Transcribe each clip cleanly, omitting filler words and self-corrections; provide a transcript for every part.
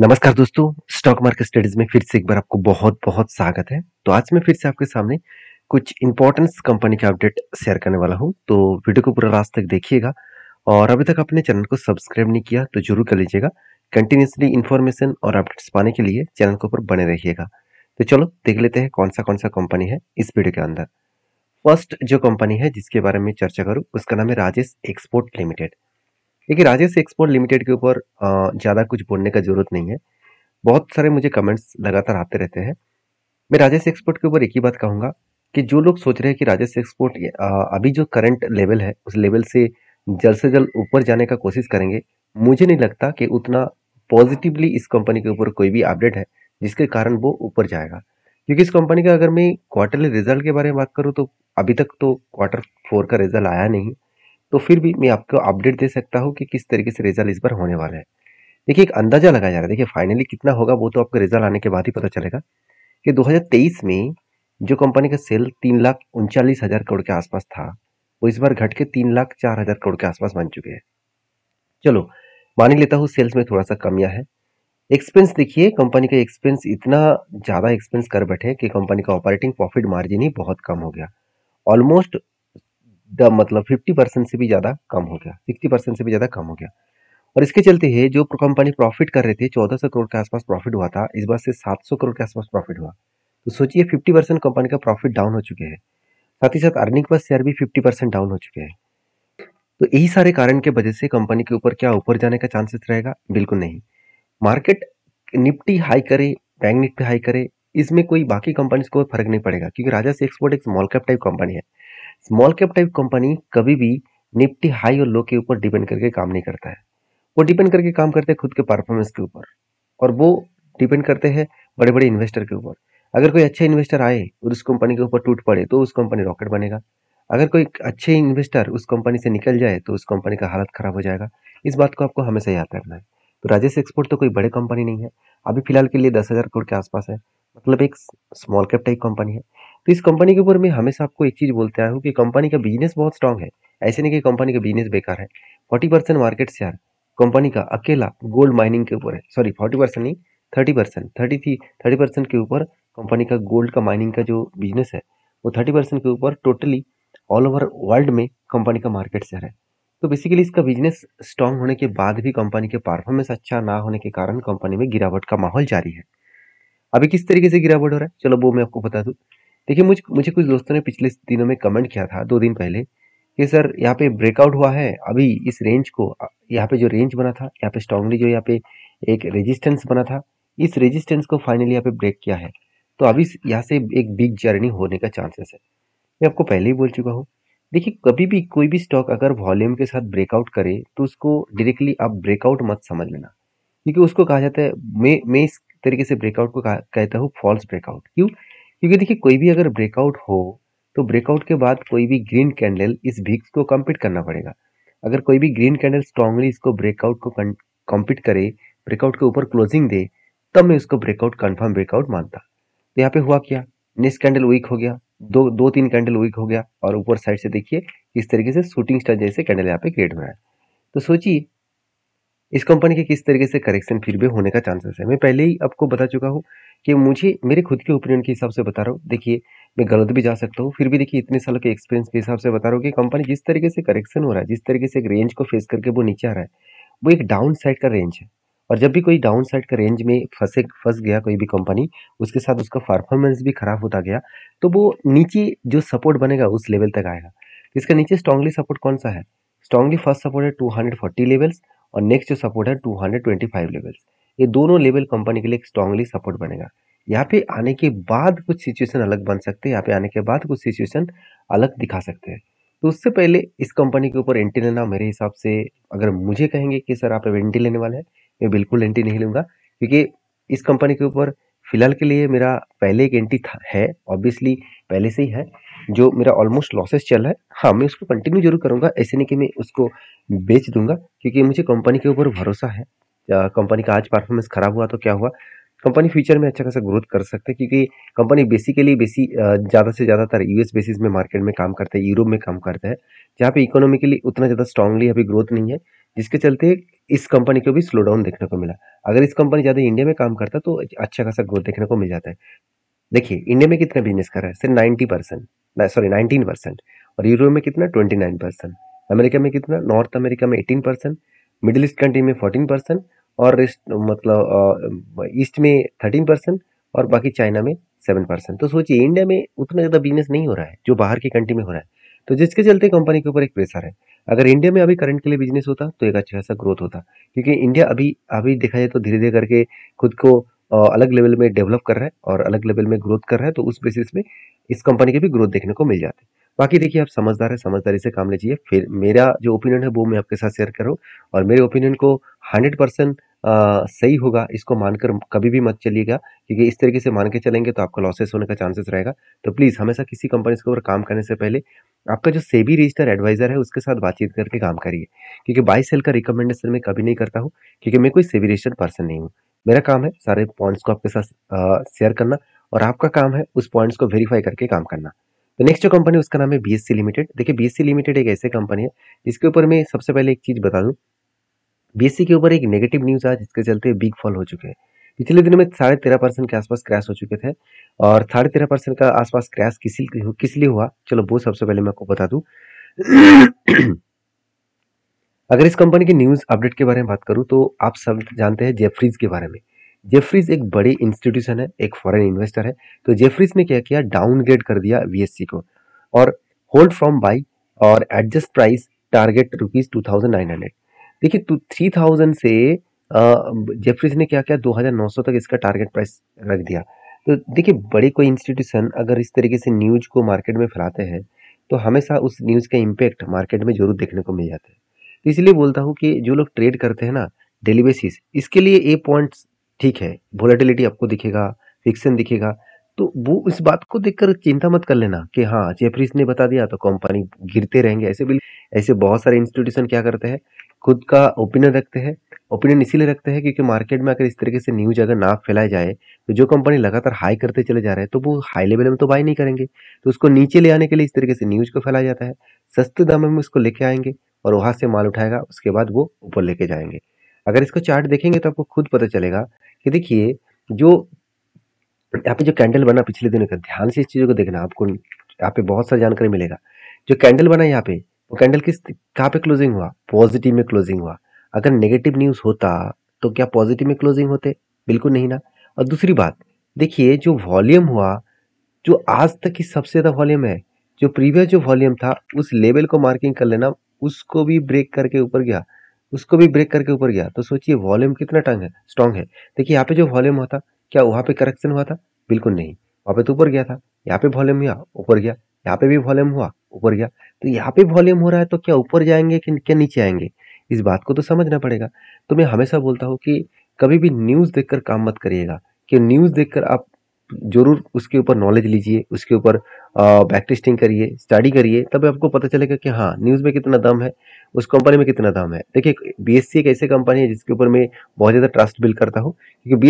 नमस्कार दोस्तों, stock market studies में फिर से एक बार आपको बहुत-बहुत स्वागत है। तो आज मैं फिर से आपके सामने कुछ इम्पोर्टेंस कंपनी का अपडेट शेयर करने वाला हूँ। तो वीडियो को पूरा लास्ट तक देखिएगा और अभी तक आपने चैनल को सब्सक्राइब नहीं किया तो जरूर कर लीजिएगा। कंटिन्यूअसली इन्फॉर्मेशन और अपडेट्स पाने के लिए चैनल के ऊपर बने रहिएगा। तो चलो देख लेते हैं कौन सा कंपनी है इस वीडियो के अंदर। फर्स्ट जो कंपनी है जिसके बारे में चर्चा करूँ उसका नाम है राजेश एक्सपोर्ट लिमिटेड। देखिए राजेश एक्सपोर्ट लिमिटेड के ऊपर ज़्यादा कुछ बोलने का जरूरत नहीं है। बहुत सारे मुझे कमेंट्स लगातार आते रहते हैं। मैं राजेश एक्सपोर्ट के ऊपर एक ही बात कहूँगा कि जो लोग सोच रहे हैं कि राजेश एक्सपोर्ट अभी जो करंट लेवल है उस लेवल से जल्द ऊपर जाने का कोशिश करेंगे। मुझे नहीं लगता कि उतना पॉजिटिवली इस कंपनी के ऊपर कोई भी अपडेट है जिसके कारण वो ऊपर जाएगा, क्योंकि इस कंपनी का अगर मैं क्वार्टरली रिजल्ट के बारे में बात करूँ तो अभी तक तो क्वार्टर 4 का रिजल्ट आया नहीं। तो फिर भी मैं आपको अपडेट दे सकता हूँ कि किस तरीके से रिजल्ट इस बार होने वाला है। देखिए एक अंदाजा लगाया जा रहा है। देखिए फाइनली कितना होगा वो तो आपको रिजल्ट आने के बाद ही पता चलेगा कि 2023 में जो कंपनी का सेल 3,39,000 करोड़ के आसपास था वो इस बार घट के 3,04,000 करोड़ के आसपास बन चुके हैं। चलो मान ही लेता हूँ सेल्स में थोड़ा सा कमियां है। एक्सपेंस देखिए कंपनी का एक्सपेंस इतना ज्यादा एक्सपेंस कर बैठे कि कंपनी का ऑपरेटिंग प्रॉफिट मार्जिन ही बहुत कम हो गया। ऑलमोस्ट द मतलब 50% से भी ज्यादा कम हो गया, 60% से भी ज्यादा कम हो गया। और इसके चलते है जो कंपनी प्रॉफिट कर रहे थे 1400 करोड़ के आसपास प्रॉफिट हुआ था, इस बार से 700 करोड़ के आसपास प्रॉफिट हुआ। तो सोचिए 50% कंपनी का प्रॉफिट डाउन हो चुके हैं। साथ ही साथ अर्निंग पर शेयर भी 50% डाउन हो चुके हैं। तो यही सारे कारण के वजह से कंपनी के ऊपर क्या ऊपर जाने का चांसेस रहेगा? बिल्कुल नहीं। मार्केट निफ्टी हाई करे, बैंक निफ्टी हाई करे, इसमें कोई बाकी कंपनीज को फर्क नहीं पड़ेगा, क्योंकि राजस एक्सपोर्ट एक स्मॉल कैप टाइप कंपनी है। स्मॉल कैप टाइप कंपनी कभी भी निफ्टी हाई और लो के ऊपर डिपेंड करके काम नहीं करता है। वो डिपेंड करके काम करते हैं खुद के परफॉर्मेंस के ऊपर, और वो डिपेंड करते हैं बड़े बड़े इन्वेस्टर के ऊपर। अगर कोई अच्छा इन्वेस्टर आए और उस कंपनी के ऊपर टूट पड़े तो उस कंपनी रॉकेट बनेगा। अगर कोई अच्छे इन्वेस्टर उस कंपनी से निकल जाए तो उस कंपनी का हालत खराब हो जाएगा। इस बात को आपको हमेशा याद रखना है। तो राजेश एक्सपोर्ट तो कोई बड़े कंपनी नहीं है, अभी फिलहाल के लिए 10,000 करोड़ के आसपास है, मतलब एक स्मॉल कैप टाइप कंपनी है। तो इस कंपनी के ऊपर मैं हमेशा आपको एक चीज बोलते आया हूँ कि कंपनी का बिजनेस बहुत स्ट्रांग है। ऐसे नहीं कि कंपनी का बिजनेस बेकार है। 40% मार्केट शेयर कंपनी का अकेला गोल्ड माइनिंग के ऊपर है। सॉरी 40% नहीं, 30%, 30% के ऊपर कंपनी का गोल्ड का माइनिंग का जो बिजनेस है वो 30% के ऊपर टोटली ऑल ओवर वर्ल्ड में कंपनी का मार्केट शेयर है। तो बेसिकली इसका बिजनेस स्ट्रांग होने के बाद भी कंपनी के परफॉर्मेंस अच्छा ना होने के कारण कंपनी में गिरावट का माहौल जारी है। अभी किस तरीके से गिरावट हो रहा है चलो वो मैं आपको बता दूं। देखिए मुझे मुझे कुछ दोस्तों ने पिछले दिनों में कमेंट किया था 2 दिन पहले कि सर यहाँ पे ब्रेकआउट हुआ है अभी इस रेंज को, यहाँ पे जो रेंज बना था, यहाँ पे स्ट्रांगली जो यहाँ पे एक रेजिस्टेंस बना था, इस रेजिस्टेंस को फाइनली यहाँ पे ब्रेक किया है। तो अभी यहाँ से एक बिग जर्नी होने का चांसेस है। मैं आपको पहले ही बोल चुका हूँ। देखिए कभी भी कोई भी स्टॉक अगर वॉल्यूम के साथ ब्रेकआउट करे तो उसको डायरेक्टली आप ब्रेकआउट मत समझ लेना, क्योंकि उसको कहा जाता है, मैं इस तरीके से ब्रेकआउट को कहता हूँ फॉल्स ब्रेकआउट। क्यों? क्योंकि देखिए कोई भी अगर ब्रेकआउट हो तो ब्रेकआउट के बाद कोई भी ग्रीन कैंडल इस भिक्स को कम्पीट करना पड़ेगा। अगर कोई भी ग्रीन कैंडल स्ट्रांगली इसको ब्रेकआउट को कम्पीट करे, ब्रेकआउट के ऊपर क्लोजिंग दे, तब मैं उसको ब्रेकआउट कंफर्म ब्रेकआउट मानता। तो यहाँ पे हुआ क्या, नेक्स्ट कैंडल वीक हो गया, दो तीन कैंडल वीक हो गया, और ऊपर साइड से देखिए इस तरीके से शूटिंग स्टार जैसे कैंडल यहाँ पे क्रिएट हो रहा है। तो सोचिए इस कंपनी के किस तरीके से करेक्शन फिर भी होने का चांसेस है। मैं पहले ही आपको बता चुका हूँ कि मुझे मेरे खुद के ओपिनियन के हिसाब से बता रहा हूँ। देखिए मैं गलत भी जा सकता हूँ, फिर भी देखिए इतने सालों के एक्सपीरियंस के हिसाब से बता रहा हूँ कि कंपनी जिस तरीके से करेक्शन हो रहा है, जिस तरीके से एक रेंज को फेस करके वो नीचे आ रहा है, वो एक डाउन साइड का रेंज है। और जब भी कोई डाउन साइड का रेंज में फंस गया कोई भी कंपनी, उसके साथ उसका परफॉर्मेंस भी खराब होता गया, तो वो नीचे जो सपोर्ट बनेगा उस लेवल तक आएगा। इसका नीचे स्ट्रांगली सपोर्ट कौन सा है? स्ट्रांगली फर्स्ट सपोर्ट है 240 लेवल्स, और नेक्स्ट जो सपोर्ट है 225 लेवल्स। ये दोनों लेवल कंपनी के लिए एक स्ट्रांगली सपोर्ट बनेगा। यहाँ पे आने के बाद कुछ सिचुएशन अलग बन सकते हैं, यहाँ पे आने के बाद कुछ सिचुएशन अलग दिखा सकते हैं। तो उससे पहले इस कंपनी के ऊपर एंट्री लेना मेरे हिसाब से, अगर मुझे कहेंगे कि सर आप एंट्री लेने वाले हैं, मैं बिल्कुल एंट्री नहीं लूंगा, क्योंकि इस कंपनी के ऊपर फिलहाल के लिए मेरा पहले एक एंट्री है, ऑब्वियसली पहले से ही है, जो मेरा ऑलमोस्ट लॉसेस चल रहा है। हाँ मैं उसको कंटिन्यू जरूर करूंगा, ऐसे नहीं कि मैं उसको बेच दूंगा, क्योंकि मुझे कंपनी के ऊपर भरोसा है। कंपनी का आज परफॉर्मेंस खराब हुआ तो क्या हुआ, कंपनी फ्यूचर में अच्छा खासा ग्रोथ कर सकते हैं, क्योंकि कंपनी बेसिकली ज़्यादा से ज़्यादातर यूएस बेसिस में मार्केट में काम करता है, यूरोप में काम करता है, जहाँ पे इकोनॉमिकली उतना ज़्यादा स्ट्रांगली अभी ग्रोथ नहीं है, जिसके चलते इस कंपनी को भी स्लो डाउन देखने को मिला। अगर इस कंपनी ज़्यादा इंडिया में काम करता तो अच्छा खासा ग्रोथ देखने को मिल जाता है। देखिए इंडिया में कितना बिजनेस कर रहा है, सिर्फ 90%, सॉरी 19%, और यूरोप में कितना 29%, अमेरिका में कितना, नॉर्थ अमेरिका में 18%, मिडिल ईस्ट कंट्री में 14%, और रेस्ट मतलब ईस्ट में 13%, और बाकी चाइना में 7%। तो सोचिए इंडिया में उतना ज़्यादा बिजनेस नहीं हो रहा है जो बाहर की कंट्री में हो रहा है, तो जिसके चलते कंपनी के ऊपर एक प्रेशर है। अगर इंडिया में अभी करंट के लिए बिजनेस होता तो एक अच्छा खासा ग्रोथ होता, क्योंकि इंडिया अभी अभी देखा जाए तो धीरे धीरे करके खुद को अलग लेवल में डेवलप कर रहा है और अलग लेवल में ग्रोथ कर रहा है, तो उस बेसिस में इस कंपनी के भी ग्रोथ देखने को मिल जाते हैं। बाकी देखिए आप समझदार है, समझदारी से काम लीजिए। फिर मेरा जो ओपिनियन है वो मैं आपके साथ शेयर कर रहा हूँ, और मेरे ओपिनियन को 100% सही होगा इसको मानकर कभी भी मत चलिएगा, क्योंकि इस तरीके से मान के चलेंगे तो आपका लॉसेस होने का चांसेस रहेगा। तो प्लीज़ हमेशा किसी कंपनी के ऊपर काम करने से पहले आपका जो सेबी रजिस्टर्ड एडवाइजर है उसके साथ बातचीत करके काम करिए, क्योंकि बाई सेल का रिकमेंडेशन मैं कभी नहीं करता हूँ, क्योंकि मैं कोई सेबी रजिस्टर्ड पर्सन नहीं हूँ। मेरा काम है सारे पॉइंट्स को आपके साथ शेयर करना, और आपका काम है उस पॉइंट्स को वेरीफाई करके काम करना। तो नेक्स्ट जो कंपनी उसका नाम है बीएससी लिमिटेड। देखिए बीएससी लिमिटेड एक ऐसे कंपनी है जिसके ऊपर मैं सबसे पहले एक चीज बता दूं, बीएससी के ऊपर एक नेगेटिव न्यूज आज जिसके चलते बिग फॉल हो चुके हैं। पिछले दिनों में 13.5% के आसपास क्रैश हो चुके थे, और 13.5% का आसपास क्रैश किस लिए हुआ, चलो वो सबसे पहले मैं आपको बता दूं। अगर इस कंपनी की न्यूज अपडेट के बारे में बात करूं तो आप सब जानते हैं जेफरीज के बारे में। जेफरीज एक बड़ी इंस्टीट्यूशन है, एक फॉरेन इन्वेस्टर है। तो जेफरीज ने क्या किया, डाउनग्रेड कर दिया बीएससी को, और होल्ड फ्रॉम बाई और एडजस्ट प्राइस टारगेट ₹2900। देखिए 3000 से जेफरीज ने क्या किया, 2900 तक इसका टारगेट प्राइस रख दिया। तो देखिए बड़े कोई इंस्टीट्यूशन अगर इस तरीके से न्यूज को मार्केट में फैलाते हैं तो हमेशा उस न्यूज का इम्पैक्ट मार्केट में जरूर देखने को मिल जाता है। तो इसलिए बोलता हूँ कि जो लोग ट्रेड करते हैं ना डेली बेसिस, इसके लिए ए पॉइंट्स ठीक है, वोलेटिलिटी आपको दिखेगा, फिक्सन दिखेगा, तो वो इस बात को देखकर चिंता मत कर लेना कि हाँ जेफरीज ने बता दिया तो कंपनी गिरते रहेंगे। ऐसे बहुत सारे इंस्टीट्यूशन क्या करते हैं, खुद का ओपिनियन रखते हैं। ओपिनियन इसीलिए रखते हैं क्योंकि मार्केट में अगर इस तरीके से न्यूज अगर ना फैलाया जाए तो जो कंपनी लगातार हाई करते चले जा रहे हैं तो वो हाई लेवल में तो बाय नहीं करेंगे, तो उसको नीचे ले आने के लिए इस तरीके से न्यूज को फैलाया जाता है। सस्ते दामों में उसको लेके आएंगे और वहां से माल उठाएगा, उसके बाद वो ऊपर लेके जाएंगे। अगर इसका चार्ट देखेंगे तो आपको खुद पता चलेगा कि देखिए जो यहाँ पे जो कैंडल बना पिछले दिनों का, ध्यान से इस चीजों को देखना, आपको यहाँ पे बहुत सारी जानकारी मिलेगा। जो कैंडल बना यहाँ पे, वो कैंडल किस कहाँ पे क्लोजिंग हुआ, पॉजिटिव में क्लोजिंग हुआ। अगर नेगेटिव न्यूज होता तो क्या पॉजिटिव में क्लोजिंग होते, बिल्कुल नहीं ना। और दूसरी बात देखिए, जो वॉल्यूम हुआ, जो आज तक की सबसे ज्यादा वॉल्यूम है, जो प्रीवियस जो वॉल्यूम था उस लेवल को मार्किंग कर लेना, उसको भी ब्रेक करके ऊपर गया, उसको भी ब्रेक करके ऊपर गया। तो सोचिए वॉल्यूम कितना टंग है, स्ट्रांग है। देखिए यहाँ पे जो वॉल्यूम हुआ था, क्या वहां पे करेक्शन हुआ था, बिल्कुल नहीं। वहां पे तो ऊपर गया था, यहाँ पे वॉल्यूम हुआ ऊपर गया, यहाँ पे भी वॉल्यूम हुआ ऊपर गया। तो यहाँ पे वॉल्यूम हो रहा है तो क्या ऊपर जाएंगे कि क्या नीचे आएंगे, इस बात को तो समझना पड़ेगा। तो मैं हमेशा बोलता हूँ कि कभी भी न्यूज देखकर काम मत करिएगा, कि न्यूज देखकर आप जरूर उसके ऊपर नॉलेज लीजिए, उसके ऊपर बैक टेस्टिंग करिए, स्टडी करिए, तब आपको पता चलेगा कि हाँ न्यूज़ में कितना दम है, उस कंपनी में कितना दम है। देखिए बीएससी एक ऐसी कंपनी है जिसके ऊपर मैं बहुत ज़्यादा ट्रस्ट बिल्ड करता हूँ, क्योंकि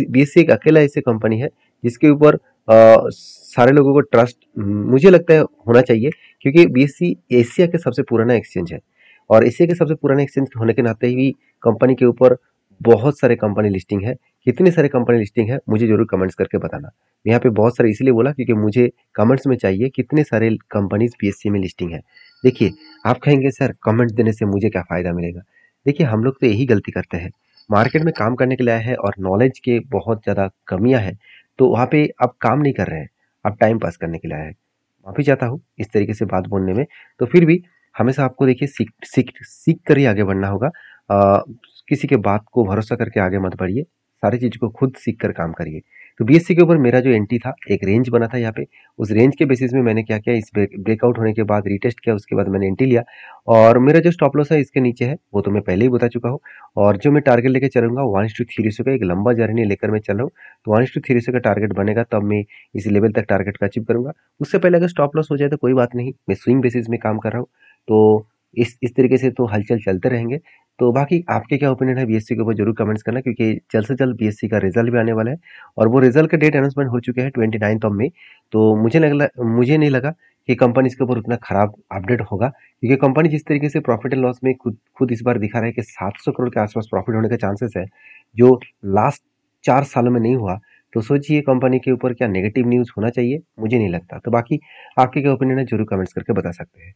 बीएससी एक अकेला ऐसी कंपनी है जिसके ऊपर सारे लोगों को ट्रस्ट मुझे लगता है होना चाहिए, क्योंकि बीएससी एशिया के सबसे पुराना एक्सचेंज है, और एशिया के सबसे पुराने एक्सचेंज होने के नाते ही कंपनी के ऊपर बहुत सारे कंपनी लिस्टिंग है। कितने सारे कंपनी लिस्टिंग है मुझे जरूर कमेंट्स करके बताना। मैं यहाँ पे बहुत सारे इसलिए बोला क्योंकि मुझे कमेंट्स में चाहिए कितने सारे कंपनीज बीएससी में लिस्टिंग है। देखिए आप कहेंगे सर कमेंट देने से मुझे क्या फायदा मिलेगा। देखिए हम लोग तो यही गलती करते हैं, मार्केट में काम करने के लिए आए हैं और नॉलेज के बहुत ज़्यादा कमियां हैं, तो वहाँ पे आप काम नहीं कर रहे हैं, आप टाइम पास करने के लिए आए हैं। माफ़ी चाहता हूँ इस तरीके से बात बोलने में। तो फिर भी हमेशा आपको देखिए सीख सीख सीख कर ही आगे बढ़ना होगा। किसी के बात को भरोसा करके आगे मत बढ़िए, सारी चीज़ को खुद सीख कर काम करिए। तो बीएससी के ऊपर मेरा जो एंट्री था, एक रेंज बना था यहाँ पे, उस रेंज के बेसिस में मैंने क्या किया, इस ब्रेकआउट होने के बाद रीटेस्ट किया, उसके बाद मैंने एंट्री लिया, और मेरा जो स्टॉप लॉस है इसके नीचे है, वो तो मैं पहले ही बता चुका हूँ। और जो मैं टारगेट लेके चलूंगा 1:3 रेशियो का, एक लंबा जर्नी लेकर मैं चल रहा हूँ, तो 1:3 रेशियो का टारगेट बनेगा तब मैं इस लेवल तक टारगेट का अचीव करूंगा। उससे पहले अगर स्टॉप लॉस हो जाए तो कोई बात नहीं, मैं स्विंग बेसिस में काम कर रहा हूँ। तो इस तरीके से तो हलचल चलते रहेंगे। तो बाकी आपके क्या ओपिनियन है बीएससी के ऊपर जरूर कमेंट्स करना, क्योंकि जल्द से जल्द बीएससी का रिजल्ट भी आने वाला है, और वो रिजल्ट का डेट अनाउंसमेंट हो चुके हैं 29 ऑफ मई। तो मुझे नहीं लगा कि कंपनी इसके ऊपर उतना खराब अपडेट होगा, क्योंकि कंपनी जिस तरीके से प्रॉफिट एंड लॉस में खुद खुद इस बार दिखा रहा है कि 700 करोड़ के आसपास प्रॉफिट होने का चांसेस है, जो लास्ट 4 सालों में नहीं हुआ। तो सोचिए कंपनी के ऊपर क्या नेगेटिव न्यूज़ होना चाहिए? मुझे नहीं लगता। तो बाकी आपके क्या ओपिनियन है, ज़रूर कमेंट्स करके बता सकते हैं।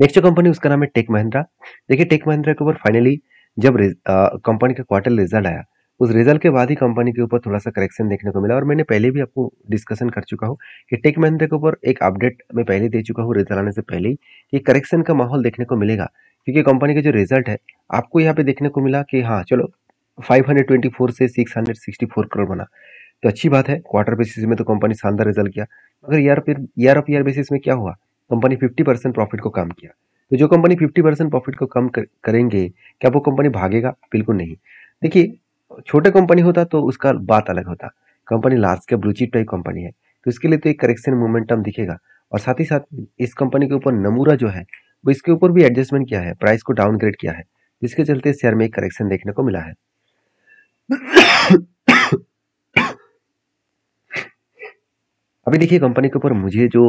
नेक्स्ट जो कंपनी उसका नाम है टेक महिंद्रा। देखिए टेक महिंद्रा के ऊपर फाइनली जब कंपनी का क्वार्टर रिजल्ट आया, उस रिजल्ट के बाद ही कंपनी के ऊपर थोड़ा सा करेक्शन देखने को मिला। और मैंने पहले भी आपको डिस्कशन कर चुका हूँ कि टेक महिंद्रा के ऊपर एक अपडेट मैं पहले दे चुका हूँ रिजल्ट आने से पहले ही, कि करेक्शन का माहौल देखने को मिलेगा। क्योंकि कंपनी का जो रिजल्ट है आपको यहाँ पे देखने को मिला कि हाँ चलो 524 से 664 करोड़ बना, तो अच्छी बात है। क्वार्टर बेसिस में तो कंपनी शानदार रिजल्ट किया, मगर ईयर ऑफ ईयर बेसिस में क्या हुआ, कंपनी 50% प्रॉफिट को कम किया। तो जो कंपनी 50% प्रॉफिट को कम करेंगे, क्या वो कंपनी भागेगा? बिल्कुल नहीं। देखिए छोटे कंपनी होता तो उसका बात अलग होता, company large cap blue chip type company है, तो इसके लिए तो एक करेक्शन मोमेंटम दिखेगा। और साथ ही साथ इस कंपनी के ऊपर नमूरा जो है वो इसके ऊपर भी एडजस्टमेंट किया है, प्राइस को डाउनग्रेड किया है, जिसके चलते शेयर में एक करेक्शन देखने को मिला है। अभी देखिए कंपनी के ऊपर मुझे जो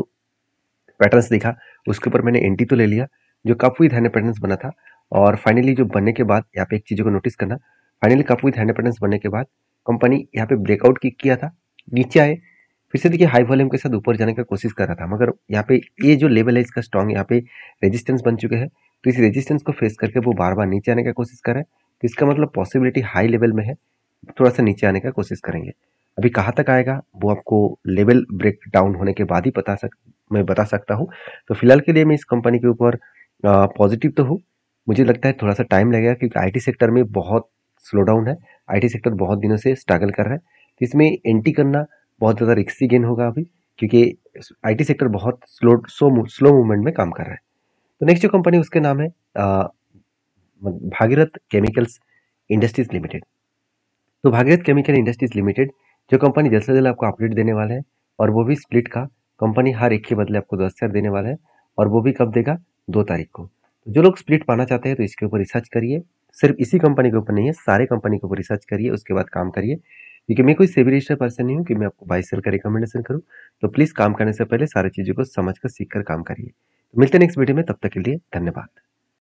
पैटर्न्स दिखा, उसके ऊपर मैंने एंटी तो ले लिया, जो कप विद हैंड पैटर्न्स बना था। और फाइनली जो बनने के बाद यहाँ पे एक चीज़ों को नोटिस करना, finally cup with hand patterns बनने के बाद कंपनी यहाँ पे ब्रेकआउट किया था, नीचे आए, फिर से देखिए हाई वॉल्यूम के साथ ऊपर जाने का कोशिश कर रहा था, मगर यहाँ पे ये जो लेवल है इसका स्ट्रॉन्ग, यहाँ पे रेजिस्टेंस बन चुके हैं। तो इस रेजिस्टेंस को फेस करके वो बार बार नीचे आने का कोशिश कर रहे हैं, तो इसका मतलब पॉसिबिलिटी हाई लेवल में है, थोड़ा सा नीचे आने का कोशिश करेंगे। अभी कहाँ तक आएगा वो आपको लेवल ब्रेक डाउन होने के बाद ही मैं बता सकता हूँ। तो फिलहाल के लिए मैं इस कंपनी के ऊपर पॉजिटिव तो हूँ। मुझे लगता है थोड़ा सा टाइम लगेगा, क्योंकि आईटी सेक्टर में बहुत स्लो डाउन है, आईटी सेक्टर बहुत दिनों से स्ट्रगल कर रहा है, तो इसमें एंट्री करना बहुत ज़्यादा रिस्की गेन होगा अभी, क्योंकि आईटी सेक्टर बहुत स्लो मूवमेंट में काम कर रहा है। तो नेक्स्ट जो कंपनी उसके नाम है भागीरथ केमिकल्स इंडस्ट्रीज लिमिटेड। तो भागीरथ केमिकल इंडस्ट्रीज लिमिटेड जो कंपनी जल्द से जल्द आपको अपडेट देने वाला है, और वो भी स्प्लिट का। कंपनी हर एक के बदले आपको 10 शेयर देने वाला है, और वो भी कब देगा, 2 तारीख को। तो जो लोग स्प्लिट पाना चाहते हैं तो इसके ऊपर रिसर्च करिए, सिर्फ इसी कंपनी के ऊपर नहीं है, सारे कंपनी के ऊपर रिसर्च करिए, उसके बाद काम करिए। क्योंकि मैं कोई सेबी रजिस्टर्ड पर्सन नहीं हूँ कि मैं आपको बाई सेल का रिकमेंडेशन करूँ। तो प्लीज़ काम करने से पहले सारी चीज़ों को समझ कर सीख कर काम करिए। तो मिलते हैं नेक्स्ट वीडियो में, तब तक के लिए धन्यवाद।